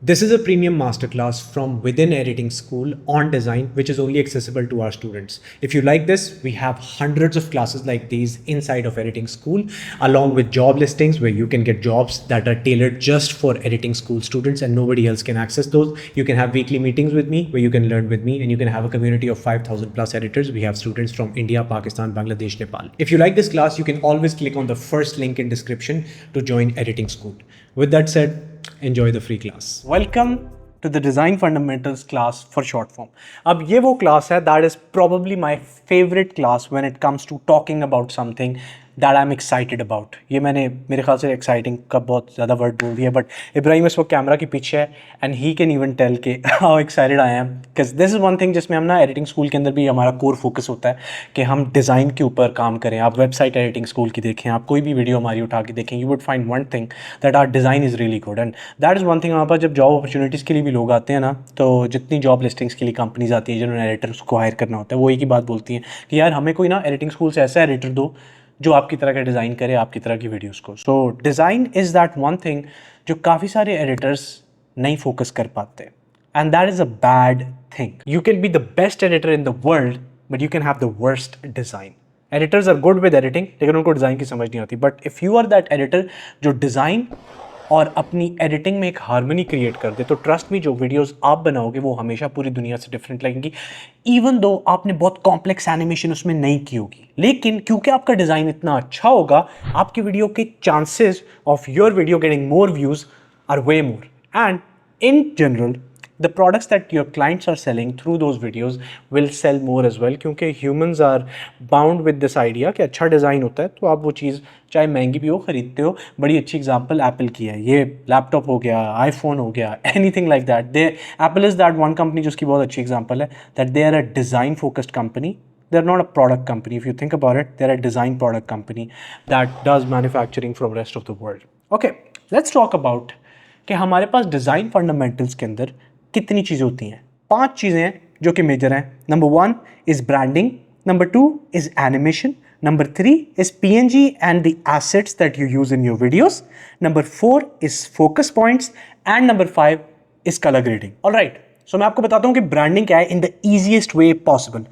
This is a premium masterclass from within Editing School on design, which is only accessible to our students. If you like this, we have hundreds of classes like these inside of Editing School, along with job listings where you can get jobs that are tailored just for Editing School students and nobody else can access those. You can have weekly meetings with me where you can learn with me, and you can have a community of 5,000 plus editors. We have students from India, Pakistan, Bangladesh, Nepal. If you like this class, you can always click on the first link in description to join Editing School. With that said, enjoy the free class. Welcome to the Design Fundamentals class for short form. अब ये वो class है that is probably my favorite class when it comes to talking about something that I'm excited about. ये मैंने मेरे ख्याल से exciting का बहुत ज़्यादा word बोल दिया, but इब्राहिम इस वक्त कैमरा के पीछे है and he can even tell कि how excited I am because this is one thing जिसमें हम ना एडिटिंग स्कूल के अंदर भी हमारा कोर फोकस होता है कि हम डिज़ाइन के ऊपर काम करें. आप वेबसाइट एडिटिंग स्कूल की देखें, आप कोई भी वीडियो हमारी उठा के देखें, you would find one thing that our design is really good and that is one thing. हमारे पास जब जॉब अपॉर्चुनिटीज़ के लिए भी लोग आते हैं ना, तो जितनी जॉब लिस्टिंग्स के लिए कंपनीज आती है जिन्होंने एडिटर्स को हायर करना होता है, वो एक ही बात बोलती हैं कि यार हमें कोई ना एडिटिंग स्कूल से ऐसा एडिटर दो जो आपकी तरह का डिज़ाइन करे आपकी तरह की वीडियोस को. So design is that one thing जो काफ़ी सारे एडिटर्स नहीं फोकस कर पाते, and that is a bad thing. You can be the best editor in the world but you can have the worst design. Editors are good with editing लेकिन उनको design की समझ नहीं आती. But if you are that editor जो design और अपनी editing में एक हार्मनी क्रिएट कर दे, तो ट्रस्ट मी जो वीडियोस आप बनाओगे वो हमेशा पूरी दुनिया से डिफरेंट लगेंगी, इवन दो आपने बहुत कॉम्प्लेक्स एनिमेशन उसमें नहीं की होगी. लेकिन क्योंकि आपका डिज़ाइन इतना अच्छा होगा, आपकी वीडियो के chances of your video getting more views are way more. And in general the products that your clients are selling through those videos will sell more as well, क्योंकि humans are bound with this idea कि अच्छा design होता है तो आप वो चीज़ चाहे महंगी भी हो खरीदते हो. बड़ी अच्छी एग्जांपल एप्पल की है, ये लैपटॉप हो गया, आईफोन हो गया, anything like that. They Apple is that one company जिसकी बहुत अच्छी एग्जांपल है that they are a design focused company. They're not a product company. If you think about it, they're a design product company that does manufacturing from rest of the world. Okay, let's talk about कि हमारे पास design fundamentals के अंदर कितनी चीज़ें होती हैं. 5 चीज़ें हैं जो कि मेजर हैं. Number 1 is branding, number 2 is animation, number 3 is PNG and the assets that you use in your videos, number 4 is focus points and number 5 is colour grading. Alright, so मैं आपको बताता हूँ कि ब्रांडिंग क्या है in the easiest way possible.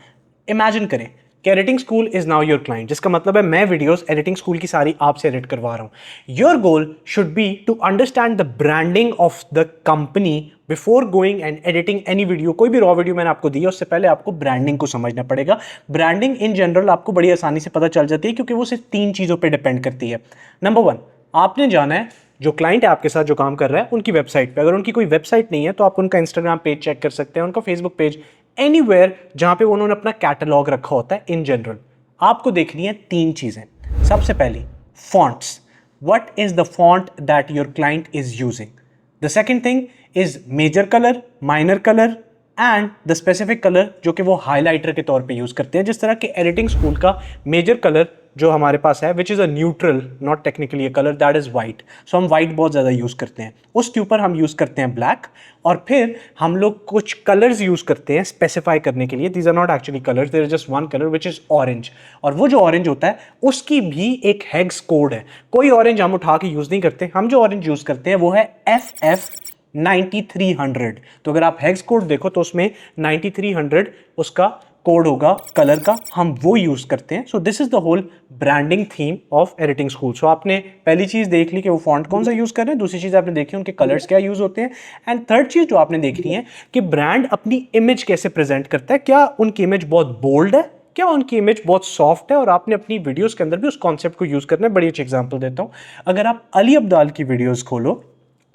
Imagine करें कि Editing School is now your client, जिसका मतलब है मैं वीडियोस एडिटिंग स्कूल की सारी आपसे एडिट करवा रहा हूँ. Your goal should be to understand the branding of the company before going and editing any video. कोई भी रॉ वीडियो मैंने आपको दी है उससे पहले आपको ब्रांडिंग को समझना पड़ेगा. ब्रांडिंग इन जनरल आपको बड़ी आसानी से पता चल जाती है क्योंकि वो सिर्फ 3 चीज़ों पर डिपेंड करती है. नंबर 1, आपने जाना है जो क्लाइंट है आपके साथ जो काम कर रहा है उनकी वेबसाइट पे. अगर उनकी कोई वेबसाइट नहीं है तो आप उनका इंस्टाग्राम पेज चेक कर सकते हैं, उनका फेसबुक पेज, एनीवेयर जहां पे उन्होंने अपना कैटलॉग रखा होता है. इन जनरल आपको देखनी है 3 चीजें. सबसे पहली, fonts. What is the font that your client is using. The second thing is major colour, minor colour and the specific colour जो कि वो हाईलाइटर के तौर पे यूज करते हैं. जिस तरह के एडिटिंग स्कूल का मेजर कलर जो हमारे पास है which is a neutral, not technically a colour, that is white. So हम वाइट बहुत ज़्यादा यूज़ करते हैं. उसके ऊपर हम यूज़ करते हैं ब्लैक, और फिर हम लोग कुछ कलर्स यूज़ करते हैं स्पेसिफाई करने के लिए. These are not actually colours, there is just one colour which is orange. और वो जो ऑरेंज होता है उसकी भी एक हेक्स कोड है. कोई ऑरेंज हम उठा के यूज़ नहीं करते. हम जो ऑरेंज यूज़ करते हैं वो है FF 9300. तो अगर आप हेक्स कोड देखो तो उसमें 9300 उसका कोड होगा कलर का, हम वो यूज करते हैं. So this is the whole branding theme of Editing School. So आपने पहली चीज देख ली कि वो फॉन्ट कौन सा यूज कर रहे हैं. दूसरी चीज आपने देखी उनके कलर्स क्या यूज होते हैं. एंड थर्ड चीज जो आपने देखनी है कि ब्रांड अपनी इमेज कैसे प्रेजेंट करता है. क्या उनकी इमेज बहुत बोल्ड है, क्या उनकी इमेज बहुत सॉफ्ट है, और आपने अपनी वीडियोस के अंदर भी उस कॉन्सेप्ट को यूज करना है. बड़ी अच्छी एग्जांपल देता हूं. अगर आप अली अब्दाल की वीडियोस खोलो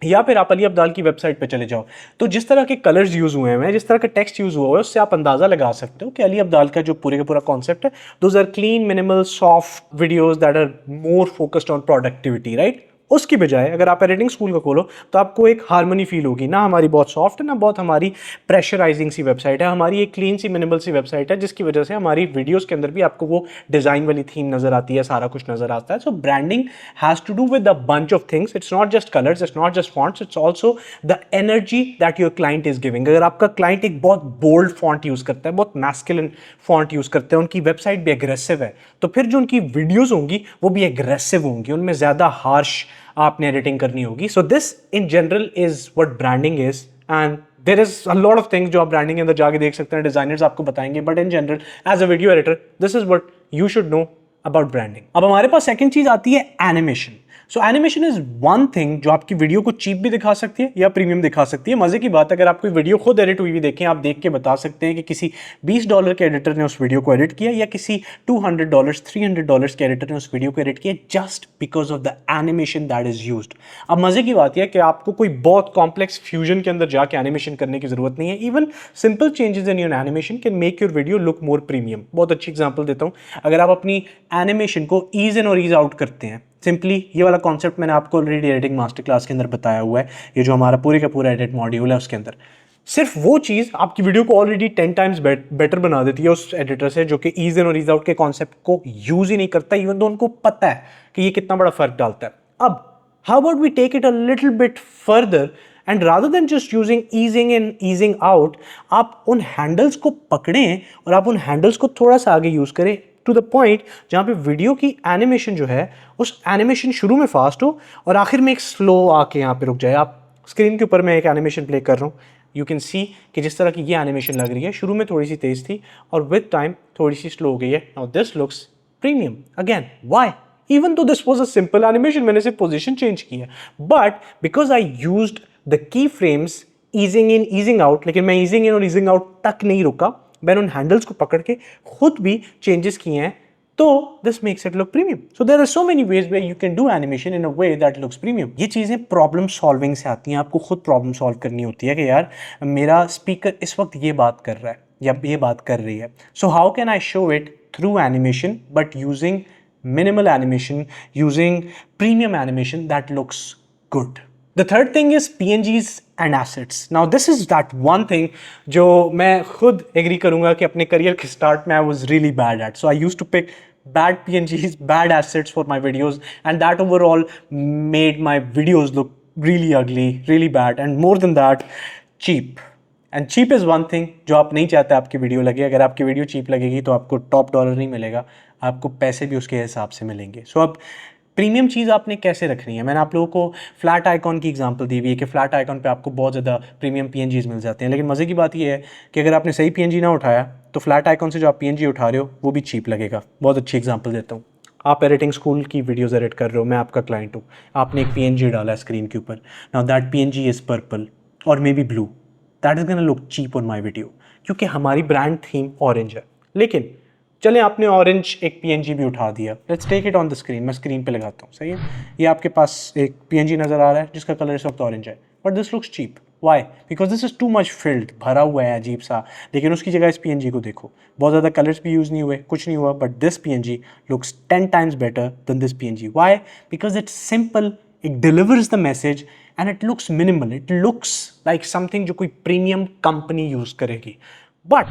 या फिर आप अली अब्दाल की वेबसाइट पे चले जाओ, तो जिस तरह के कलर्स यूज हुए हैं, जिस तरह का टेक्स्ट यूज हुआ है, उससे आप अंदाजा लगा सकते हो कि अली अब्दाल का जो पूरे का पूरा कॉन्सेप्ट है, those are clean, minimal, soft videos that are more focused on productivity, right. उसकी बजाय अगर आप एडिटिंग स्कूल का खोलो तो आपको एक हार्मनी फील होगी. ना हमारी बहुत सॉफ्ट है, ना बहुत हमारी प्रेशराइजिंग सी वेबसाइट है. हमारी एक क्लीन सी, मिनिमल सी वेबसाइट है, जिसकी वजह से हमारी वीडियोस के अंदर भी आपको वो डिजाइन वाली थीम नजर आती है, सारा कुछ नजर आता है. So branding has to do with a bunch of things. It's not just colours, it's not just fonts, it's also the energy that your client is giving. अगर आपका क्लाइंट एक बहुत बोल्ड फॉन्ट यूज करता है, बहुत masculine font use करते हैं, उनकी वेबसाइट भी एग्रेसिव है, तो फिर जो उनकी वीडियोज होंगी वो भी एग्रेसिव होंगी. उनमें ज्यादा हार्श आपने एडिटिंग करनी होगी. So this in general is what branding is, and there is a lot of things जो आप ब्रांडिंग के अंदर जाके देख सकते हैं, डिजाइनर्स आपको बताएंगे, but in general as a video editor this is what you should know about branding. अब हमारे पास सेकंड चीज आती है animation. So animation is one thing जो आपकी वीडियो को चीप भी दिखा सकती है या प्रीमियम दिखा सकती है. मजे की बात, अगर आप कोई वीडियो खुद एडिट हुई भी देखें, आप देख के बता सकते हैं कि किसी $20 के एडिटर ने उस वीडियो को एडिट किया या किसी $200 $300 के एडिटर ने उस वीडियो को एडिट किया, just because of the animation that is used. अब मजे की बात यह है कि आपको कोई बहुत कॉम्प्लेक्स फ्यूजन के अंदर जाके एनिमेशन करने की जरूरत नहीं है. Even simple changes in your animation can make your video look more premium. बहुत अच्छी एग्जांपल देता हूं. अगर आप अपनी एनिमेशन को ईज इन और ईज आउट करते हैं, सिंपली ये वाला कॉन्सेप्ट मैंने आपको ऑलरेडी एडिटिंग मास्टर क्लास के अंदर बताया हुआ है, ये जो हमारा पूरे का पूरा एडिट मॉड्यूल है उसके अंदर, सिर्फ वो चीज़ आपकी वीडियो को ऑलरेडी 10 टाइम्स बेटर बना देती है उस एडिटर से जो कि ईज इन और ईज आउट के कॉन्सेप्ट को यूज ही नहीं करता, इवन तो उनको पता है कि ये कितना बड़ा फर्क डालता है. अब how about we take it a little bit further and rather than just using easing in easing out, आप उन हैंडल्स को पकड़ें और आप उन हैंडल्स को थोड़ा सा आगे यूज करें टू द पॉइंट जहाँ पे वीडियो की एनिमेशन जो है उस एनिमेशन शुरू में फास्ट हो और आखिर में एक स्लो आके यहाँ पे रुक जाए. आप स्क्रीन के ऊपर मैं एक एनिमेशन प्ले कर रहा हूँ, यू कैन सी कि जिस तरह की ये एनिमेशन लग रही है, शुरू में थोड़ी सी तेज थी और विद टाइम थोड़ी सी स्लो हो गई है. Now this looks premium again. Why? Even though this was a simple animation, मैंने सिर्फ पोजीशन चेंज की है, but because I used the key frames easing in easing out, लेकिन मैं ईजिंग इन और ईजिंग आउट तक नहीं रुका, मैंने उन हैंडल्स को पकड़ के खुद भी चेंजेस किए हैं, तो this makes it look premium. So there are so many ways where you can do animation in a way that looks premium. ये चीज़ें प्रॉब्लम सॉल्विंग से आती हैं. आपको खुद प्रॉब्लम सॉल्व करनी होती है कि यार मेरा स्पीकर इस वक्त ये बात कर रहा है या ये बात कर रही है, so how can I show it through animation but using minimal animation, using premium animation that looks good. The third thing is PNGs and assets. Now this is that one thing जो मैं खुद agree करूँगा कि अपने career के start में I was really bad at. So I used to pick bad PNGs, bad assets for my videos, and that overall made my videos look really ugly, really bad, and more than that, cheap. And cheap is one thing जो आप नहीं चाहते आपकी video लगे. अगर आपकी video cheap लगेगी तो आपको टॉप डॉलर नहीं मिलेगा, आपको पैसे भी उसके हिसाब से मिलेंगे. सो अब प्रीमियम चीज़ आपने कैसे रखनी है? मैंने आप लोगों को फ्लैट आइकॉन की एग्जांपल दी हुई है कि फ्लैट आइकॉन पे आपको बहुत ज़्यादा प्रीमियम पीएनजीज मिल जाते हैं, लेकिन मज़े की बात ये है कि अगर आपने सही पीएनजी ना उठाया तो फ्लैट आइकॉन से जो आप पीएनजी उठा रहे हो वो भी चीप लगेगा. बहुत अच्छी एग्जाम्पल देता हूँ. आप एडिटिंग स्कूल की वीडियोज़ एडिट कर रहे हो, मैं आपका क्लाइंट हूँ, आपने एक पीएनजी डाला है स्क्रीन के ऊपर. Now that PNG is purple और maybe blue. That is gonna look cheap on my video क्योंकि हमारी ब्रांड थीम ऑरेंज है. लेकिन चले आपने ऑरेंज एक पीएनजी भी उठा दिया, let's take it on the screen. मैं स्क्रीन पे लगाता हूँ, सही है. ये आपके पास एक पीएनजी नज़र आ रहा है जिसका कलर इस वक्त ऑरेंज है, but this looks cheap. Why? Because this is too much filled, भरा हुआ है अजीब सा. लेकिन उसकी जगह इस पीएनजी को देखो, बहुत ज़्यादा कलर्स भी यूज़ नहीं हुए, कुछ नहीं हुआ, but this PNG looks 10 times better than this PNG. Why? Because it's simple, it delivers the message and it looks minimal, it looks like something जो कोई premium company use करेगी. But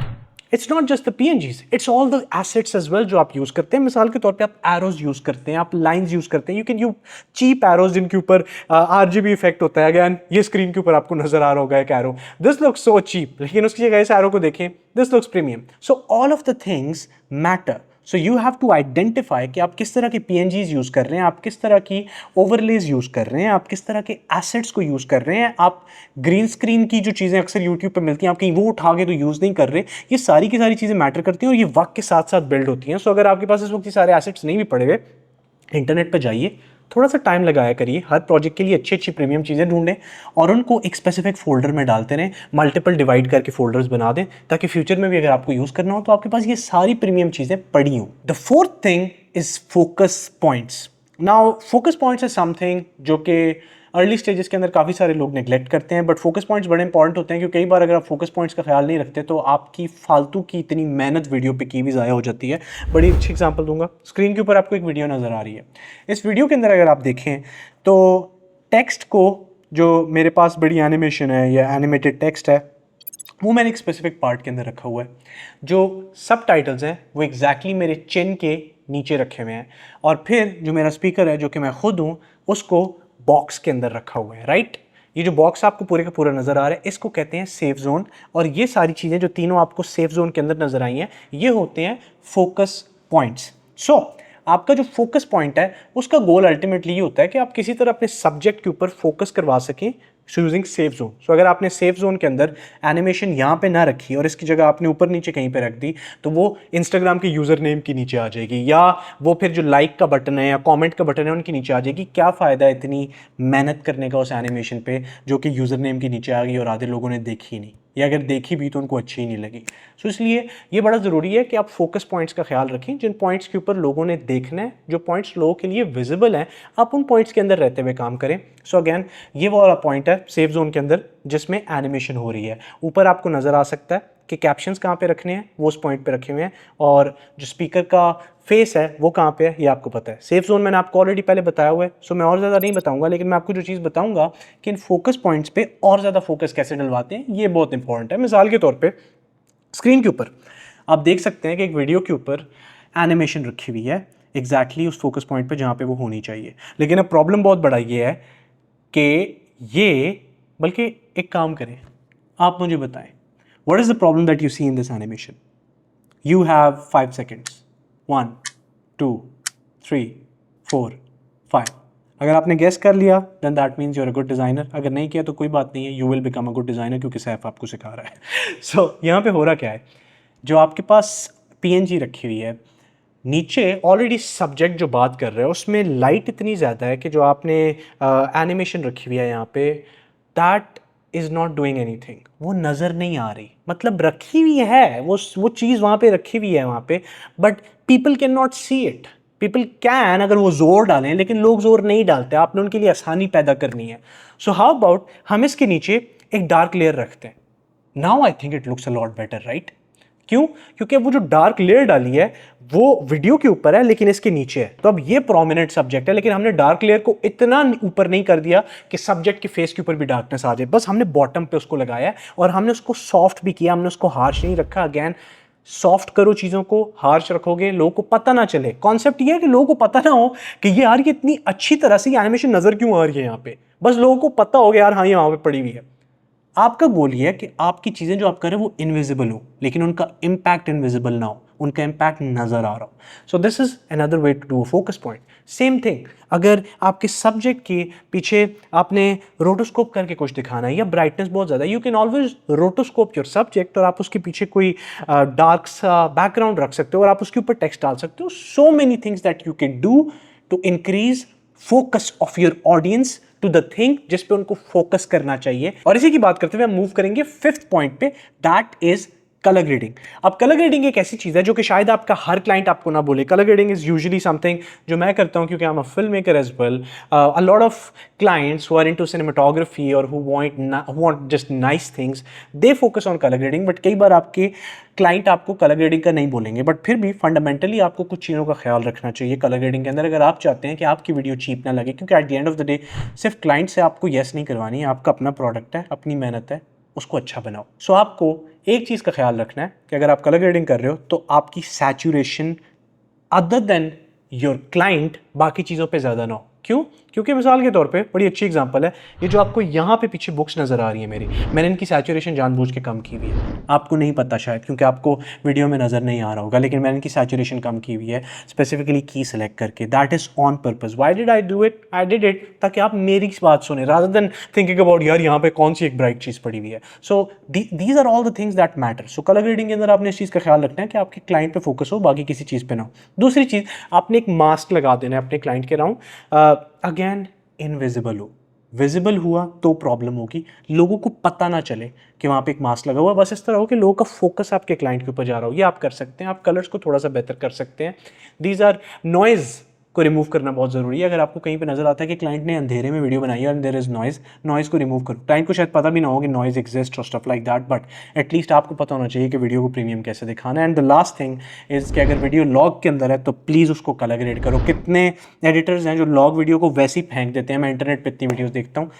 it's not just the PNGs, it's all the assets as well जो आप use करते हैं. मिसाल के तौर पे आप arrows use करते हैं, आप lines use करते हैं. You can use cheap arrows जिनके ऊपर RGB effect होता है. Again ये screen के ऊपर आपको नजर आ रहा होगा एक arrow. This looks so cheap, लेकिन उसकी जगह इस arrow को देखें, this looks premium. So all of the things matter. So you have to identify कि आप किस तरह के PNGs यूज़ कर रहे हैं, आप किस तरह की ओवरलेज यूज़ कर रहे हैं, आप किस तरह के एसेट्स को यूज़ कर रहे हैं. आप ग्रीन स्क्रीन की जो चीज़ें अक्सर यूट्यूब पे मिलती हैं आप कहीं वो उठा के तो यूज़ नहीं कर रहे. ये सारी की सारी चीज़ें मैटर करती हैं और ये वक्त के साथ साथ बिल्ड होती हैं. सो अगर आपके पास इस वक्त ये सारे एसेट्स नहीं भी पड़े हुए, इंटरनेट पर जाइए, थोड़ा सा टाइम लगाया करिए, हर प्रोजेक्ट के लिए अच्छी अच्छी प्रीमियम चीज़ें ढूंढें और उनको एक स्पेसिफिक फोल्डर में डालते रहें. मल्टीपल डिवाइड करके फोल्डर्स बना दें ताकि फ्यूचर में भी अगर आपको यूज़ करना हो तो आपके पास ये सारी प्रीमियम चीज़ें पड़ी हों. The fourth thing is focus points. Now focus points is something जो कि अर्ली स्टेजेस के अंदर काफ़ी सारे लोग नेगलेक्ट करते हैं, बट फोकस पॉइंट्स बड़े इंपॉर्टेंट होते हैं क्योंकि कई बार अगर आप फोकस पॉइंट्स का ख्याल नहीं रखते तो आपकी फालतू की इतनी मेहनत वीडियो पे की भी ज़ाया हो जाती है. बड़ी अच्छी एग्जांपल दूंगा. स्क्रीन के ऊपर आपको एक वीडियो नज़र आ रही है. इस वीडियो के अंदर अगर आप देखें तो टेक्स्ट को, जो मेरे पास बड़ी एनिमेशन है या एनिमेटेड टेक्स्ट है, वो मैंने एक स्पेसिफिक पार्ट के अंदर रखा हुआ है. जो सब टाइटल्स हैं वो एग्जैक्टली मेरे चिन के नीचे रखे हुए हैं और फिर जो मेरा स्पीकर है जो कि मैं खुद हूँ उसको बॉक्स के अंदर रखा हुआ है. राइट, ये जो बॉक्स आपको पूरे का पूरा नजर आ रहा है इसको कहते हैं सेफ जोन. और ये सारी चीज़ें जो तीनों आपको सेफ जोन के अंदर नजर आई हैं ये होते हैं फोकस पॉइंट्स. सो आपका जो फोकस पॉइंट है उसका गोल अल्टीमेटली ये होता है कि आप किसी तरह अपने सब्जेक्ट के ऊपर फोकस करवा सकें यूजिंग सेफ जोन। सो अगर आपने सेफ जोन के अंदर एनिमेशन यहाँ पे ना रखी और इसकी जगह आपने ऊपर नीचे कहीं पे रख दी तो वो इंस्टाग्राम के यूज़र नेम के नीचे आ जाएगी, या वो फिर जो लाइक का बटन है या कमेंट का बटन है उनके नीचे आ जाएगी। क्या फ़ायदा इतनी मेहनत करने का उस एनिमेशन पे जो कि यूज़र नेम के नीचे आ गई और आधे लोगों ने देखी नहीं, या अगर देखी भी तो उनको अच्छी ही नहीं लगी। सो इसलिए ये बड़ा ज़रूरी है कि आप फोकस पॉइंट्स का ख्याल रखें, जिन पॉइंट्स के ऊपर लोगों ने देखना है, जो पॉइंट्स लोगों के लिए विजिबल हैं, आप उन पॉइंट्स के अंदर रहते हुए काम करें। सो अगेन ये वो वाला पॉइंट है सेफ जोन के अंदर जिसमें एनिमेशन हो रही है। ऊपर आपको नज़र आ सकता है कि कैप्शंस कहाँ पे रखने हैं, वो उस पॉइंट पे रखे हुए हैं, और जो स्पीकर का फेस है वो कहाँ पे है ये आपको पता है। सेफ जोन मैंने आपको ऑलरेडी पहले बताया हुआ है, सो मैं और ज़्यादा नहीं बताऊंगा, लेकिन मैं आपको जो चीज़ बताऊंगा कि इन फोकस पॉइंट्स पे और ज़्यादा फोकस कैसे डलवाते हैं ये बहुत इंपॉर्टेंट है। मिसाल के तौर पर स्क्रीन के ऊपर आप देख सकते हैं कि एक वीडियो के ऊपर एनिमेशन रखी हुई है एग्जैक्टली उस फोकस पॉइंट पे जहाँ पे वो होनी चाहिए, लेकिन अब प्रॉब्लम बहुत बड़ा ये है कि ये, बल्कि एक काम करें, आप मुझे बताएं what is the problem that you see in this animation. You have 5 seconds, 1 2 3 4 5। अगर आपने गेस कर लिया then that means you are a good designer, अगर नहीं किया तो कोई बात नहीं है, you will become a good designer क्योंकि सैफ आपको सिखा रहा है। सो यहाँ पे हो रहा क्या है, जो आपके पास PNG रखी हुई है नीचे ऑलरेडी सब्जेक्ट जो बात कर रहे हो उसमें लाइट इतनी ज़्यादा है कि जो आपने एनिमेशन रखी हुई है यहाँ पे that is not doing anything, वो नज़र नहीं आ रही। मतलब रखी हुई है वो चीज़ वहाँ पे रखी हुई है वहाँ पे, but people can not see it. People can अगर वो जोर डालें, लेकिन लोग जोर नहीं डालते, आपने उनके लिए आसानी पैदा करनी है। सो हाउ अबाउट हम इसके नीचे एक डार्क लेयर रखते हैं। Now I think it looks a lot better, right? क्यों? क्योंकि वो जो डार्क लेयर डाली है वो वीडियो के ऊपर है लेकिन इसके नीचे है, तो अब ये प्रोमिनेंट सब्जेक्ट है, लेकिन हमने डार्क लेयर को इतना ऊपर नहीं कर दिया कि सब्जेक्ट के फेस के ऊपर भी डार्कनेस आ जाए, बस हमने बॉटम पे उसको लगाया है और हमने उसको सॉफ्ट भी किया, हमने उसको हार्श नहीं रखा। अगेन सॉफ्ट करो चीज़ों को, हार्श रखोगे लोगों को पता ना चले। कॉन्सेप्ट ये है कि लोगों को पता ना हो कि ये यार ये इतनी अच्छी तरह से एनिमेशन नज़र क्यों आ रही है यहाँ पे, बस लोगों को पता हो गया यार हाँ ये वहाँ पे पड़ी हुई है। आपका गोल ये है कि आपकी चीज़ें जो आप कर रहे हो वो इनविजिबल हो, लेकिन उनका इम्पैक्ट इनविजिबल ना हो, उनका इम्पैक्ट नज़र आ रहा हो। So this is another way to do a focus point. Same thing अगर आपके सब्जेक्ट के पीछे आपने रोटोस्कोप करके कुछ दिखाना है या ब्राइटनेस बहुत ज़्यादा, you can always rotoscope your subject और आप उसके पीछे कोई डार्क सा बैकग्राउंड रख सकते हो और आप उसके ऊपर टेक्स्ट डाल सकते हो। So many things that you can do to increase focus of your audience to the thing जिस पे उनको फोकस करना चाहिए। और इसी की बात करते हुए हम मूव करेंगे 5th पॉइंट पे, दैट इज कलर ग्रेडिंग। अब कलर ग्रेडिंग एक ऐसी चीज़ है जो कि शायद आपका हर क्लाइंट आपको ना बोले। Colour grading is usually something जो मैं करता हूँ क्योंकि I am a film maker as well. A lot of clients who are into cinematography or who want just nice things, they focus on color grading, but कई बार आपके client आपको colour grading का नहीं बोलेंगे, बट फिर भी fundamentally आपको कुछ चीज़ों का ख्याल रखना चाहिए कलर ग्रेडिंग के अंदर अगर आप चाहते हैं कि आपकी वीडियो चीप ना लगे। क्योंकि at the end of the day सिर्फ क्लाइंट से आपको येस नहीं करवानी है, आपका अपना प्रोडक्ट है, अपनी मेहनत है, उसको अच्छा बनाओ। सो आपको एक चीज़ का ख्याल रखना है कि अगर आप कलर ग्रेडिंग कर रहे हो तो आपकी saturation other than your client बाकी चीज़ों पे ज़्यादा ना हो। क्यों? क्योंकि मिसाल के तौर पे बड़ी अच्छी एग्जांपल है, ये जो आपको यहाँ पे पीछे बुक्स नज़र आ रही है मेरी, मैंने इनकी सैचुरेशन जानबूझ के कम की हुई है। आपको नहीं पता शायद क्योंकि आपको वीडियो में नज़र नहीं आ रहा होगा, लेकिन मैंने इनकी सैचुरेशन कम की हुई है स्पेसिफिकली की सेलेक्ट करके। That is on purpose. Why did I do it? I did it ताकि आप मेरी बात सुने रादर देन थिंकिंग अबाउट यार यहाँ पे कौन सी एक ब्राइट चीज़ पड़ी हुई है। So these are all the things that matter. So colour grading के अंदर आपने इस चीज़ का ख्याल रखना है कि आपके क्लाइंट पे फोकस हो, बाकी किसी चीज़ पे ना हो। दूसरी चीज़, आपने एक मास्क लगा देना है अपने क्लाइंट के अराउंड। अगेन इनविजिबल हो, विजिबल हुआ तो प्रॉब्लम होगी, लोगों को पता ना चले कि वहाँ पे एक मास्क लगा हुआ, बस इस तरह हो कि लोगों का फोकस आपके क्लाइंट के ऊपर जा रहा हो। ये आप कर सकते हैं, आप कलर्स को थोड़ा सा बेहतर कर सकते हैं। दीज आर नॉइज़ को रिमूव करना बहुत ज़रूरी है। अगर आपको कहीं पे नज़र आता है कि क्लाइंट ने अंधेरे में वीडियो बनाई है और देयर इज़ नॉइज़ को रिमूव करो। क्लाइंट को शायद पता भी ना हो कि नॉइज़ एग्जिस्ट और stuff like that, but at least आपको पता होना चाहिए कि वीडियो को प्रीमियम कैसे दिखाना है। And the last thing is कि अगर वीडियो लॉग के अंदर है तो प्लीज़ उसको कलर ग्रेड करो। कितने एडिटर्स हैं जो लॉग वीडियो को वैसे ही फेंक देते हैं, मैं इंटरनेट पर इतनी वीडियोज़ देखता हूँ।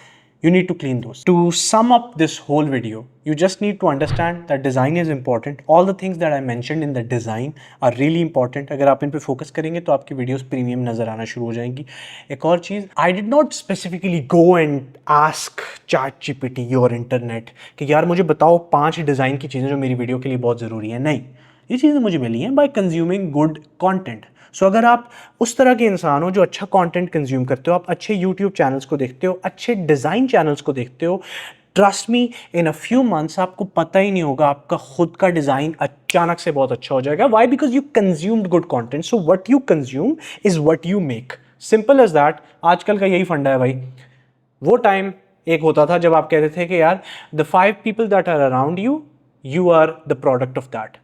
You need to clean those. To sum up this whole video, you just need to understand that design is important. All the things that I mentioned in the design are really important. अगर आप इन पे focus करेंगे तो आपकी videos premium नज़र आना शुरू हो जाएंगी। एक और चीज़, I did not specifically go and ask ChatGPT or internet कि यार मुझे बताओ 5 डिज़ाइन की चीज़ें जो मेरी वीडियो के लिए बहुत ज़रूरी है। नहीं, ये चीज़ें मुझे मिली हैं by consuming good content. सो अगर आप उस तरह के इंसान हो जो अच्छा कंटेंट कंज्यूम करते हो, आप अच्छे यूट्यूब चैनल्स को देखते हो, अच्छे डिज़ाइन चैनल्स को देखते हो, trust me in a few months आपको पता ही नहीं होगा आपका खुद का डिज़ाइन अचानक से बहुत अच्छा हो जाएगा. Why? Because you consumed good content. So what you consume is what you make. Simple as that. आजकल का यही फंडा है भाई. वो टाइम एक होता था जब आप कहते थे कि यार the 5 people that are around you, you are the product of that.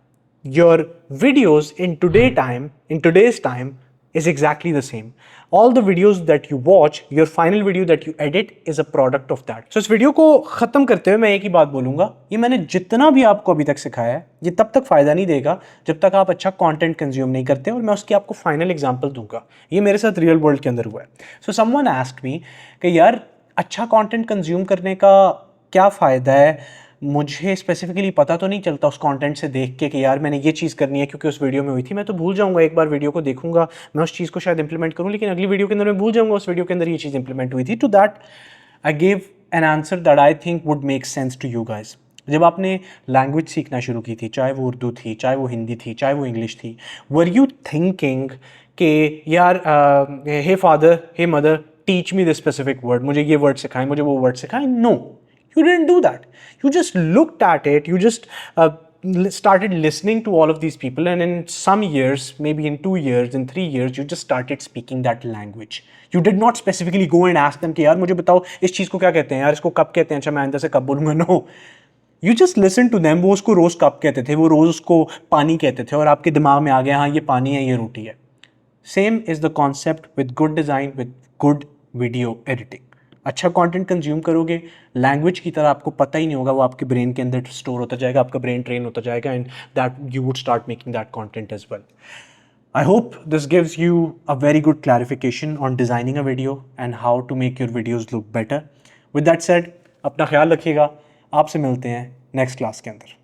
Your videos in today's time is exactly the same. All the videos that you watch, your final video that you edit is a product of that. So इस video को ख़त्म करते हुए मैं एक ही बात बोलूँगा, ये मैंने जितना भी आपको अभी तक सिखाया है ये तब तक फ़ायदा नहीं देगा जब तक आप अच्छा कंटेंट कंज्यूम नहीं करते, और मैं उसकी आपको फाइनल एग्जांपल दूंगा. ये मेरे साथ रियल वर्ल्ड के अंदर हुआ है. सो समवन आस्क्ड मी कि यार अच्छा कंटेंट कंज्यूम करने का क्या फ़ायदा है, मुझे स्पेसिफिकली पता तो नहीं चलता उस कंटेंट से देख के कि यार मैंने ये चीज़ करनी है क्योंकि उस वीडियो में हुई थी. मैं तो भूल जाऊंगा, एक बार वीडियो को देखूंगा मैं उस चीज़ को शायद इंप्लीमेंट करूं, लेकिन अगली वीडियो के अंदर मैं भूल जाऊंगा उस वीडियो के अंदर ये चीज़ इंप्लीमेंट हुई थी. To that I give an answer that I think would make sense to you guys. जब आपने लैंग्वेज सीखना शुरू की थी, चाहे वो उर्दू थी, चाहे वो हिंदी थी, चाहे वो इंग्लिश थी, वर यू थिंकिंग कि यार hey father, hey mother, teach me this specific word, मुझे ये वर्ड सिखाएं, मुझे वो वर्ड सिखाएं? No, you didn't do that. You just looked at it, you just started listening to all of these people, and in some years, maybe in 2 years, in 3 years, you just started speaking that language. You did not specifically go and ask them कि यार मुझे बताओ इस चीज़ को क्या कहते हैं, यार इसको कब कहते हैं, अच्छा मैं आइंदा से कब बोलूँगा. No, you just listen to them. वो उसको रोज़ कब कहते थे, वो रोज़ उसको पानी कहते थे, और आपके दिमाग में आ गया हाँ ये पानी है, ये रोटी है. Same is the concept with good design, with good video editing. अच्छा कंटेंट कंज्यूम करोगे, लैंग्वेज की तरह आपको पता ही नहीं होगा, वो आपके ब्रेन के अंदर स्टोर होता जाएगा, आपका ब्रेन ट्रेन होता जाएगा, and that you would start making that content as well. I hope this gives you a very good clarification on designing a video and how to make your videos look better. With that said, अपना ख्याल रखिएगा. आपसे मिलते हैं next class के अंदर.